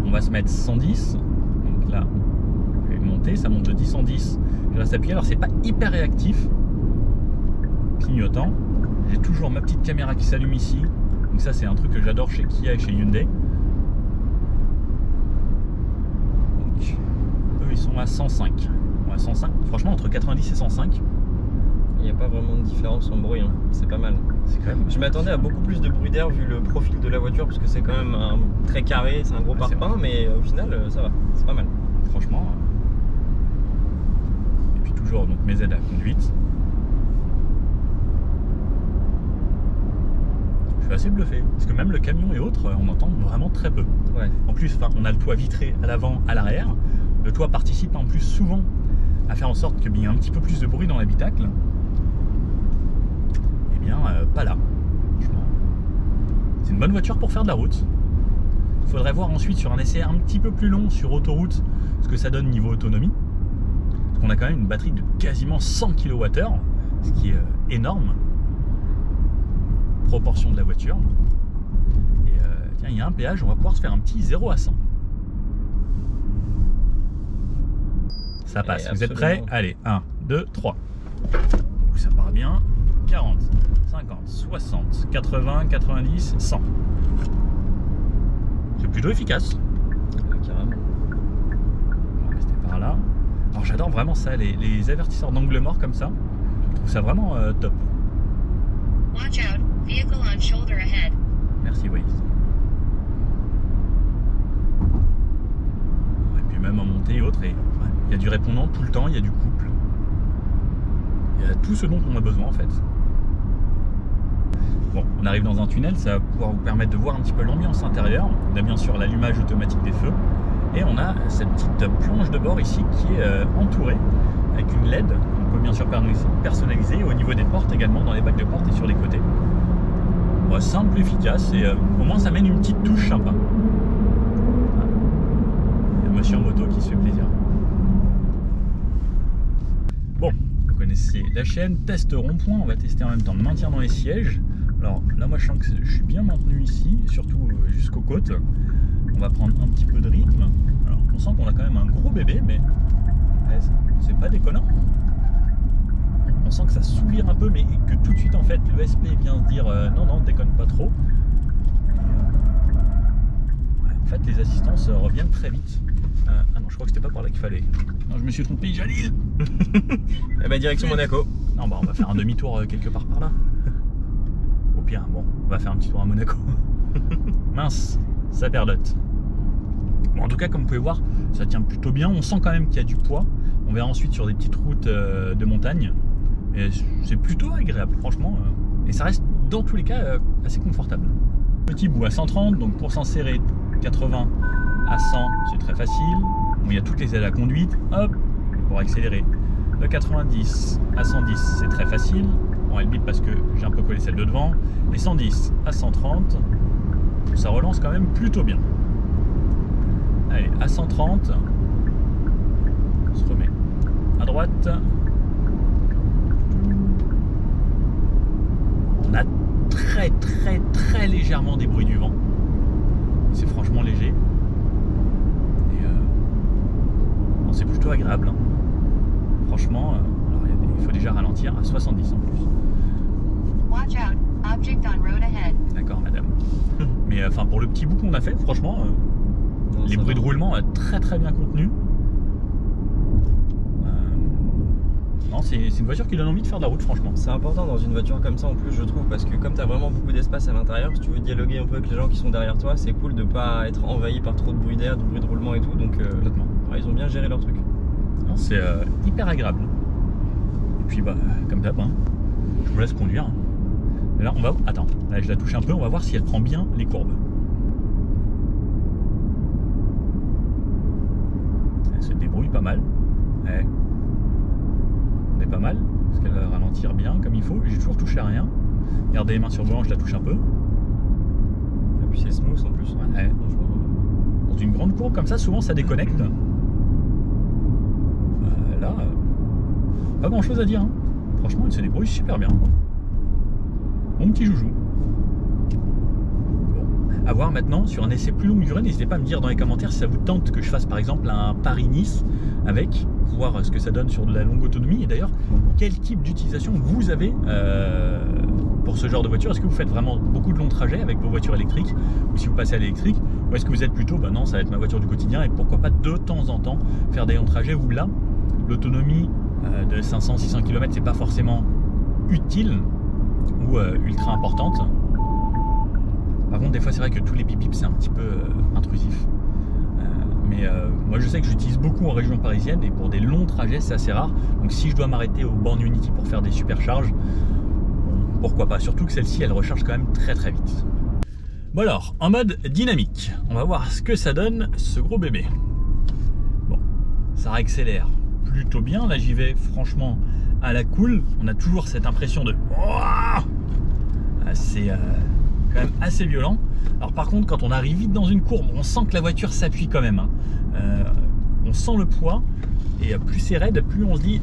On va se mettre 110. Donc là je vais monter, ça monte de 10 en 10. Je reste appuyé, alors c'est pas hyper réactif. Clignotant. J'ai toujours ma petite caméra qui s'allume ici. Donc ça c'est un truc que j'adore chez Kia et chez Hyundai. Donc eux ils sont à 105. Ouais, 105. Franchement entre 90 et 105. Il n'y a pas vraiment de différence en bruit, hein. C'est pas mal. Quand même... Je m'attendais à beaucoup plus de bruit d'air vu le profil de la voiture parce que c'est quand même très carré, c'est un gros parpaing, mais au final ça va, c'est pas mal. Franchement. Et puis toujours donc mes aides à conduite. Je suis assez bluffé parce que même le camion et autres, on entend vraiment très peu. Ouais. En plus, on a le toit vitré à l'avant, à l'arrière. Le toit participe en plus souvent à faire en sorte qu'il y ait un petit peu plus de bruit dans l'habitacle. Eh bien, pas là. C'est une bonne voiture pour faire de la route. Il faudrait voir ensuite sur un essai un petit peu plus long sur autoroute ce que ça donne niveau autonomie. Parce qu'on a quand même une batterie de quasiment 100 kWh, ce qui est énorme. Proportion de la voiture. Et tiens, il y a un péage, on va pouvoir se faire un petit 0 à 100. Ça passe. Vous êtes prêts? Allez, 1, 2, 3. Ça part bien. 40, 50, 60, 80, 90, 100. C'est plutôt efficace. Carrément. On va rester par là. Alors j'adore vraiment ça, les avertisseurs d'angle mort comme ça. Je trouve ça vraiment top. Watch out, vehicle on shoulder ahead. Merci Waze. Et puis même en montée et autres, il y a du répondant tout le temps, il y a du couple. Il y a tout ce dont on a besoin en fait. Bon, on arrive dans un tunnel, ça va pouvoir vous permettre de voir un petit peu l'ambiance intérieure. On a bien sûr l'allumage automatique des feux. Et on a cette petite planche de bord ici qui est entourée avec une LED qu'on peut bien sûr personnaliser au niveau des portes également, dans les bacs de porte et sur les côtés. Bon, simple, efficace et au moins ça mène une petite touche sympa. Il y a un monsieur en moto qui se fait plaisir. Bon, vous connaissez la chaîne, test rond-point, on va tester en même temps le maintien dans les sièges. Alors là moi je sens que je suis bien maintenu ici, surtout jusqu'aux côtes. On va prendre un petit peu de rythme. Alors on sent qu'on a quand même un gros bébé, mais c'est pas déconnant. On sent que ça sourire un peu, mais que tout de suite en fait l'ESP vient se dire non non déconne pas trop. En fait les assistances reviennent très vite. Ah non je crois que c'était pas par là qu'il fallait. Non je me suis trompé, Jalil. Eh ben direction Monaco. Non bah on va faire un demi-tour quelque part par là. Au pire bon on va faire un petit tour à Monaco. Mince, ça perdote. Bon, en tout cas comme vous pouvez voir ça tient plutôt bien, on sent quand même qu'il y a du poids. On verra ensuite sur des petites routes de montagne. Et c'est plutôt agréable franchement. Et ça reste dans tous les cas assez confortable. Petit bout à 130, donc pour s'insérer 80 à 100 c'est très facile. Bon, il y a toutes les aides à conduite, hop, pour accélérer. De 90 à 110 c'est très facile. Bon elle bip parce que j'ai un peu collé celle de devant. Et 110 à 130 ça relance quand même plutôt bien. Allez, à 130 on se remet à droite. On a très légèrement des bruits du vent. C'est franchement léger. Et c'est plutôt agréable. Hein. Franchement, alors il faut déjà ralentir à 70 en plus. Watch out, object on road ahead. D'accord madame. Mais enfin pour le petit bout qu'on a fait, franchement, Non, les bruits de roulement très bien contenus. Non, c'est une voiture qui donne envie de faire de la route franchement. C'est important dans une voiture comme ça en plus je trouve, parce que comme tu as vraiment beaucoup d'espace à l'intérieur, si tu veux dialoguer un peu avec les gens qui sont derrière toi, c'est cool de pas être envahi par trop de bruit d'air, de bruit de roulement et tout, donc Complètement. ouais, ils ont bien géré leur truc. C'est hyper agréable. Et puis bah comme d'hab, hein, je vous laisse conduire. Et là on va. Attends, là je la touche un peu, on va voir si elle prend bien les courbes. Elle se débrouille pas mal. Ouais. On est pas mal, parce qu'elle va ralentir bien comme il faut. J'ai toujours touché à rien. Regardez les mains sur le volant, je la touche un peu. Et puis c'est smooth en plus. Ouais. Dans une grande courbe comme ça, souvent ça déconnecte. Là, pas grand chose à dire. Hein. Franchement, elle se débrouille super bien. Mon petit joujou. Bon, à voir maintenant sur un essai plus longue durée. N'hésitez pas à me dire dans les commentaires si ça vous tente que je fasse par exemple un Paris-Nice avec, voir ce que ça donne sur de la longue autonomie. Et d'ailleurs, quel type d'utilisation vous avez pour ce genre de voiture. Est-ce que vous faites vraiment beaucoup de longs trajets avec vos voitures électriques, ou si vous passez à l'électrique, ou est-ce que vous êtes plutôt, bah non, ça va être ma voiture du quotidien, et pourquoi pas de temps en temps faire des longs trajets où là, l'autonomie de 500-600 km c'est pas forcément utile ou ultra importante. Par contre des fois c'est vrai que tous les bip bip c'est un petit peu intrusif, mais moi je sais que j'utilise beaucoup en région parisienne, et pour des longs trajets c'est assez rare, donc si je dois m'arrêter aux bornes Unity pour faire des supercharges, bon, pourquoi pas, surtout que celle-ci elle recharge quand même très vite. Bon alors, en mode dynamique, on va voir ce que ça donne ce gros bébé. Bon, ça accélère plutôt bien, là j'y vais franchement à la cool. On a toujours cette impression de c'est quand même assez violent. Alors par contre quand on arrive vite dans une courbe, on sent que la voiture s'appuie quand même, hein. On sent le poids, et plus c'est raide, plus on se dit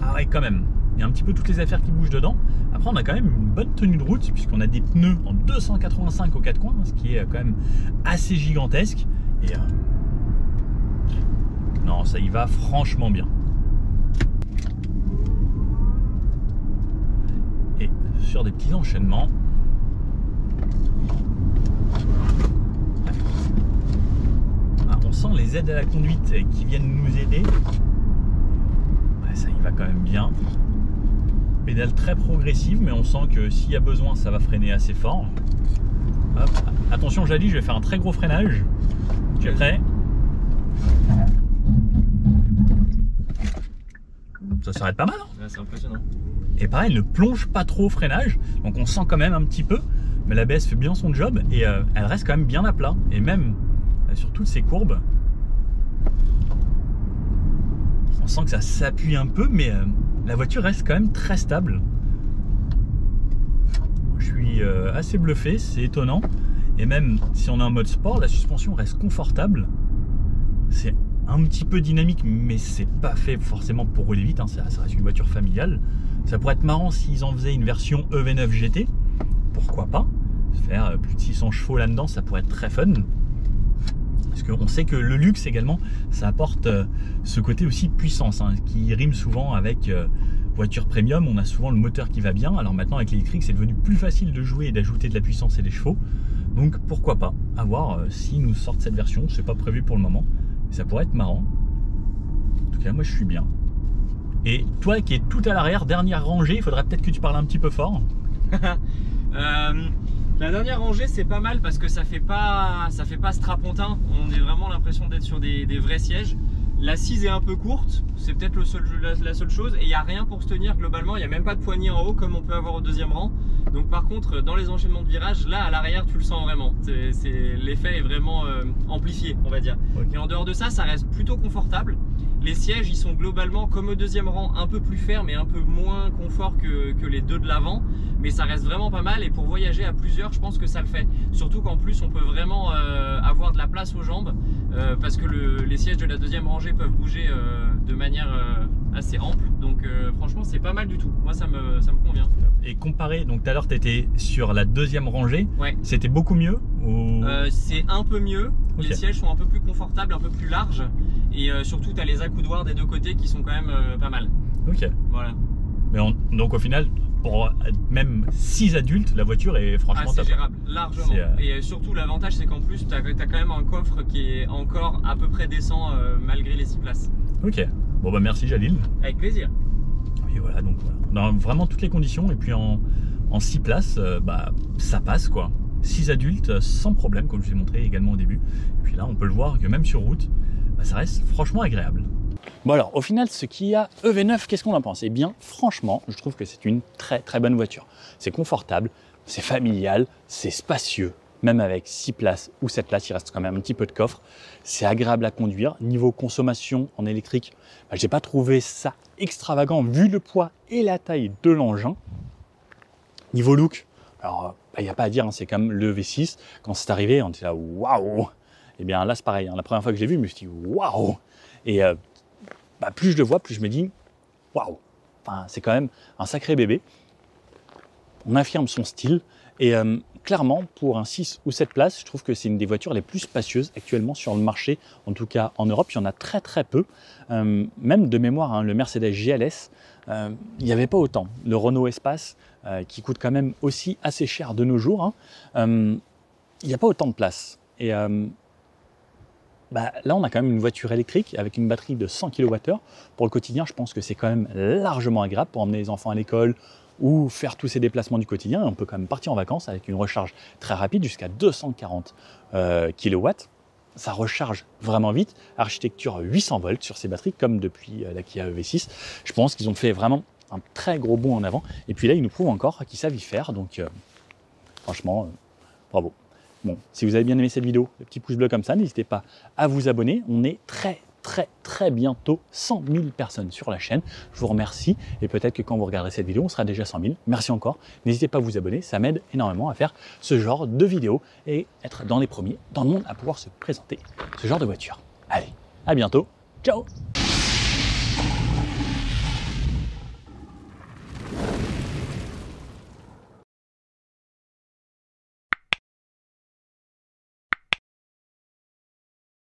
ah ouais quand même, il y a un petit peu toutes les affaires qui bougent dedans. Après on a quand même une bonne tenue de route, puisqu'on a des pneus en 285 aux 4 coins, ce qui est quand même assez gigantesque, et non, ça y va franchement bien. Et sur des petits enchaînements. Ah, on sent les aides à la conduite qui viennent nous aider. Ouais, ça y va quand même bien. Pédale très progressive, mais on sent que s'il y a besoin, ça va freiner assez fort. Hop. Attention, Jali, je vais faire un très gros freinage. Tu es prêt? Ça s'arrête pas mal, hein? Ouais, c'est impressionnant. Et pareil, elle ne plonge pas trop au freinage, donc on sent quand même un petit peu, mais l'ABS fait bien son job et elle reste quand même bien à plat. Et même sur toutes ces courbes, on sent que ça s'appuie un peu, mais la voiture reste quand même très stable. Je suis assez bluffé, c'est étonnant. Et même si on est en mode sport, la suspension reste confortable. C'est un petit peu dynamique, mais c'est pas fait forcément pour rouler vite, hein. Ça reste une voiture familiale. Ça pourrait être marrant s'ils en faisaient une version EV9 GT. Pourquoi pas? Faire plus de 600 chevaux là-dedans, ça pourrait être très fun. Parce qu'on sait que le luxe également, ça apporte ce côté aussi puissance, hein, qui rime souvent avec voiture premium. On a souvent le moteur qui va bien. Alors maintenant, avec l'électrique, c'est devenu plus facile de jouer et d'ajouter de la puissance et des chevaux. Donc pourquoi pas? À voir s'ils nous sortent cette version. C'est pas prévu pour le moment. Ça pourrait être marrant. En tout cas, moi je suis bien. Et toi qui es tout à l'arrière, dernière rangée, il faudrait peut-être que tu parles un petit peu fort. La dernière rangée, c'est pas mal parce que ça fait pas strapontin. On a vraiment l'impression d'être sur des vrais sièges. L'assise est un peu courte, c'est peut-être la seule chose. Et il n'y a rien pour se tenir globalement. Il n'y a même pas de poignée en haut comme on peut avoir au deuxième rang. Donc par contre, dans les enchaînements de virages, là à l'arrière, tu le sens vraiment. L'effet est vraiment amplifié, on va dire. Okay. Et en dehors de ça, ça reste plutôt confortable. Les sièges, ils sont globalement comme au deuxième rang, un peu plus fermes et un peu moins confort que les deux de l'avant. Mais ça reste vraiment pas mal et pour voyager à plusieurs, je pense que ça le fait. Surtout qu'en plus, on peut vraiment avoir de la place aux jambes parce que les sièges de la deuxième rangée peuvent bouger de manière assez ample. Donc franchement, c'est pas mal du tout. Moi, ça me convient. Et comparé, donc tout à l'heure, tu étais sur la deuxième rangée. Ouais. C'était beaucoup mieux ou... C'est un peu mieux. Okay. Les sièges sont un peu plus confortables, un peu plus larges. Et surtout, tu as les accoudoirs des deux côtés qui sont quand même pas mal. Ok. Voilà. Mais donc au final, pour même 6 adultes, la voiture est franchement c'est gérable, largement. Et surtout, l'avantage, c'est qu'en plus, tu as quand même un coffre qui est encore à peu près décent malgré les 6 places. Ok. Bon, bah merci Jalil. Avec plaisir. Et voilà, donc voilà. On a vraiment toutes les conditions. Et puis en 6 places, bah, ça passe quoi. 6 adultes sans problème, comme je vous ai montré également au début. Et puis là, on peut le voir que même sur route, bah, ça reste franchement agréable. Bon alors, au final, ce Kia EV9, qu'est-ce qu'on en pense? Eh bien, franchement, je trouve que c'est une très très bonne voiture. C'est confortable, c'est familial, c'est spacieux. Même avec 6 places ou 7 places, il reste quand même un petit peu de coffre. C'est agréable à conduire. Niveau consommation en électrique, bah, j'ai pas trouvé ça extravagant vu le poids et la taille de l'engin. Niveau look, alors il n'y a pas à dire, hein, c'est comme le V6. Quand c'est arrivé, on était là, waouh! Et bien là, c'est pareil. Hein, la première fois que je l'ai vu, je me suis dit, waouh! Et bah, plus je le vois, plus je me dis, waouh! Enfin, c'est quand même un sacré bébé. On affirme son style. Et clairement, pour un 6 ou 7 places, je trouve que c'est une des voitures les plus spacieuses actuellement sur le marché. En tout cas, en Europe, il y en a très très peu. Même de mémoire, hein, le Mercedes GLS, il n'y avait pas autant. Le Renault Espace, qui coûte quand même aussi assez cher de nos jours, hein, il n'y a pas autant de place. Et bah, là, on a quand même une voiture électrique avec une batterie de 100 kWh. Pour le quotidien, je pense que c'est quand même largement agréable pour emmener les enfants à l'école ou faire tous ces déplacements du quotidien. On peut quand même partir en vacances avec une recharge très rapide jusqu'à 240 kW. Ça recharge vraiment vite. Architecture 800 volts sur ces batteries, comme depuis la Kia EV6. Je pense qu'ils ont fait vraiment un très gros bond en avant. Et puis là, ils nous prouvent encore qu'ils savent y faire. Donc, franchement, bravo. Bon, si vous avez bien aimé cette vidéo, le petit pouce bleu comme ça, n'hésitez pas à vous abonner. On est très bientôt 100 000 personnes sur la chaîne. Je vous remercie et peut-être que quand vous regarderez cette vidéo, on sera déjà 100 000. Merci encore. N'hésitez pas à vous abonner, ça m'aide énormément à faire ce genre de vidéos et être dans les premiers dans le monde à pouvoir se présenter ce genre de voiture. Allez, à bientôt. Ciao!